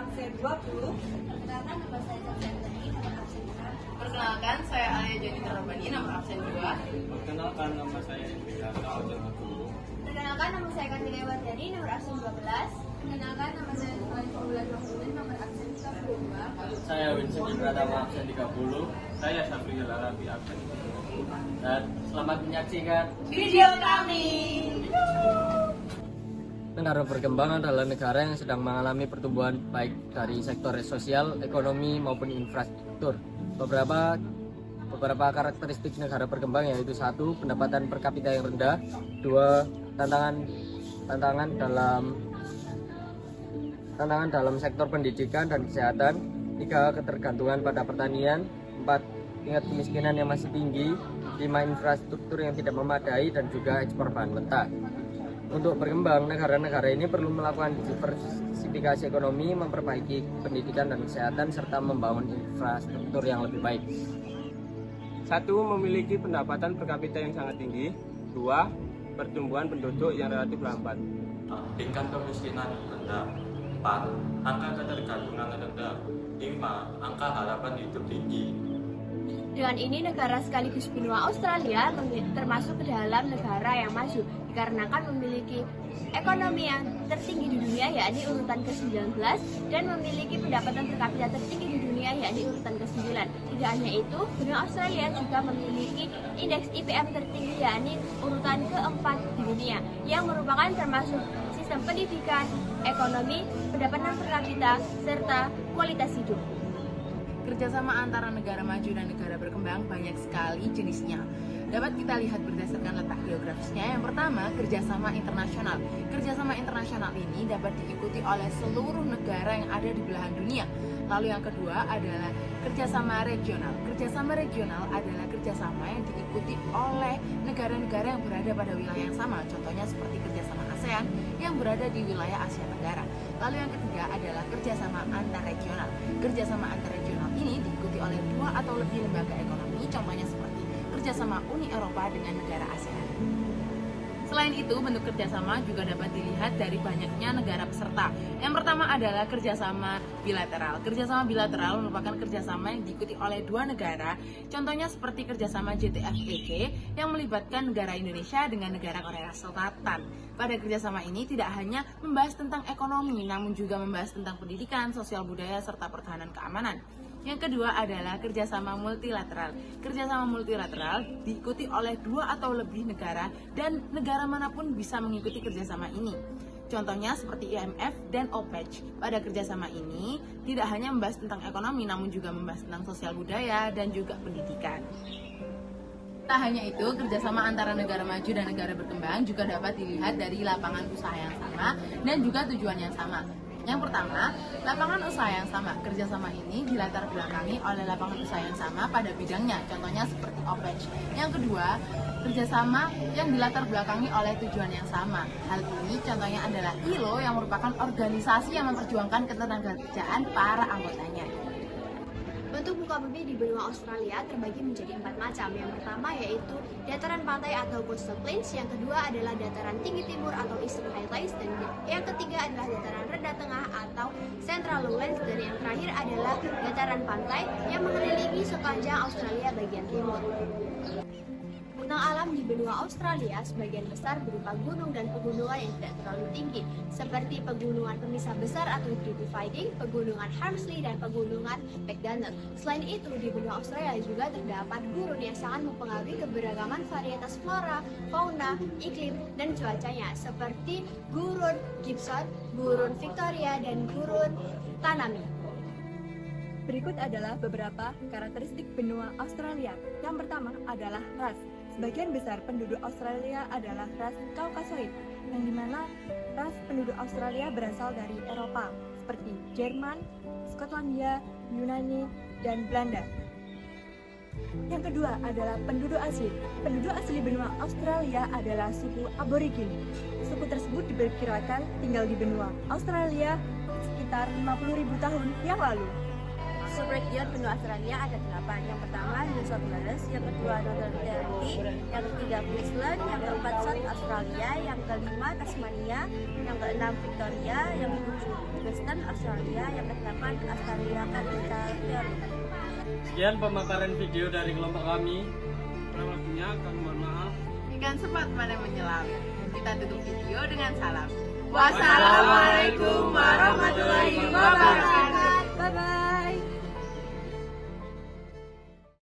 absen 20. Perkenalkan, nama saya Zakia Antoni, nomor absen 6. Perkenalkan, saya Alia Janita Rabbani, nomor absen 2. Perkenalkan, nama saya Indra Abdul Mabrur. Perkenalkan, nama saya Kartika Wardani, nomor absen 12. Perkenalkan, nama saya Alifah Ulan Mahmudin, nomor absen 32. Saya Winston Pratama absen 30. Saya Sabrina Larabi absen 30. Dan selamat menyaksikan Video kami. Negara berkembang adalah negara yang sedang mengalami pertumbuhan baik dari sektor sosial, ekonomi maupun infrastruktur. Beberapa karakteristik negara berkembang yaitu: 1. Pendapatan per kapita yang rendah. 2. Tantangan dalam sektor pendidikan dan kesehatan. 3. Ketergantungan pada pertanian. 4. Tingkat kemiskinan yang masih tinggi. 5. Infrastruktur yang tidak memadai dan juga ekspor bahan mentah. Untuk berkembang, negara-negara ini perlu melakukan diversifikasi ekonomi, memperbaiki pendidikan dan kesehatan, serta membangun infrastruktur yang lebih baik. 1. Memiliki pendapatan per kapita yang sangat tinggi. 2. Pertumbuhan penduduk yang relatif lambat. Tingkat kemiskinan rendah. 4. Angka ketergantungan rendah. 5. Angka harapan hidup tinggi. Dengan ini, negara sekaligus benua Australia termasuk ke dalam negara yang maju dikarenakan memiliki ekonomi yang tertinggi di dunia, yakni urutan ke-19, dan memiliki pendapatan per kapita tertinggi di dunia, yakni urutan ke-9. Tidak hanya itu, benua Australia juga memiliki indeks IPM tertinggi, yakni urutan ke-4 di dunia, yang merupakan termasuk sistem pendidikan, ekonomi, pendapatan per kapita, serta kualitas hidup. Kerjasama antara negara maju dan negara berkembang banyak sekali jenisnya. Dapat kita lihat berdasarkan letak geografisnya. Yang pertama, kerjasama internasional. Kerjasama internasional ini dapat diikuti oleh seluruh negara yang ada di belahan dunia. Lalu yang kedua adalah kerjasama regional. Kerjasama regional adalah kerjasama yang diikuti oleh negara-negara yang berada pada wilayah yang sama. Contohnya seperti kerjasama ASEAN yang berada di wilayah Asia Tenggara. Lalu yang ketiga adalah kerjasama antarregional. Kerjasama antarregional ini diikuti oleh 2 atau lebih lembaga ekonomi. Contohnya seperti kerjasama Uni Eropa dengan negara ASEAN. Selain itu, bentuk kerjasama juga dapat dilihat dari banyaknya negara peserta. Yang pertama adalah kerjasama bilateral. Kerjasama bilateral merupakan kerjasama yang diikuti oleh 2 negara. Contohnya seperti kerjasama JTFEK yang melibatkan negara Indonesia dengan negara Korea Selatan. Pada kerjasama ini tidak hanya membahas tentang ekonomi, namun juga membahas tentang pendidikan, sosial budaya, serta pertahanan keamanan. Yang kedua adalah kerjasama multilateral. Kerjasama multilateral diikuti oleh 2 atau lebih negara dan negara manapun bisa mengikuti kerjasama ini. Contohnya seperti IMF dan OPEC. Pada kerjasama ini tidak hanya membahas tentang ekonomi, namun juga membahas tentang sosial budaya dan juga pendidikan. Tak hanya itu, kerjasama antara negara maju dan negara berkembang juga dapat dilihat dari lapangan usaha yang sama dan juga tujuan yang sama. Yang pertama, lapangan usaha yang sama. Kerjasama ini dilatar belakangi oleh lapangan usaha yang sama pada bidangnya, contohnya seperti OPEC. Yang kedua, kerjasama yang dilatar belakangi oleh tujuan yang sama. Hal ini contohnya adalah ILO yang merupakan organisasi yang memperjuangkan ketenagakerjaan para anggotanya. Bentuk muka bumi di benua Australia terbagi menjadi 4 macam. Yang pertama yaitu dataran pantai atau coastal plains, yang kedua adalah dataran tinggi timur atau eastern highlands, dan yang ketiga adalah dataran rendah tengah atau central lowlands, dan yang terakhir adalah dataran pantai yang mengelilingi sepanjang Australia bagian timur. Bentang alam di benua Australia sebagian besar berupa gunung dan pegunungan yang tidak terlalu tinggi, seperti pegunungan pemisah besar atau dividing, pegunungan Harmsley, dan pegunungan McDonald. Selain itu, di benua Australia juga terdapat gurun yang sangat mempengaruhi keberagaman varietas flora, fauna, iklim, dan cuacanya, seperti gurun Gibson, gurun Victoria, dan gurun Tanami. Berikut adalah beberapa karakteristik benua Australia. Yang pertama adalah ras. Sebagian besar penduduk Australia adalah ras Kaukasoid, yang dimana ras penduduk Australia berasal dari Eropa, seperti Jerman, Skotlandia, Yunani, dan Belanda. Yang kedua adalah penduduk asli. Penduduk asli benua Australia adalah suku Aborigin. Suku tersebut diperkirakan tinggal di benua Australia sekitar 50.000 tahun yang lalu. Subregion benua Australia ada 8. Yang pertama New South Wales, yang kedua Northern Territory, yang ketiga Queensland, yang keempat South Australia, yang kelima Tasmania, yang keenam Victoria, yang ketujuh Western Australia, yang kedelapan Australia Territory. Sekian pemaparan video dari kelompok kami. Kurang lebihnya kami mohon maaf. Ikan sempat pada menyelam. Kita tutup video dengan salam. Wassalamualaikum warahmatullahi wabarakatuh. Bye-bye.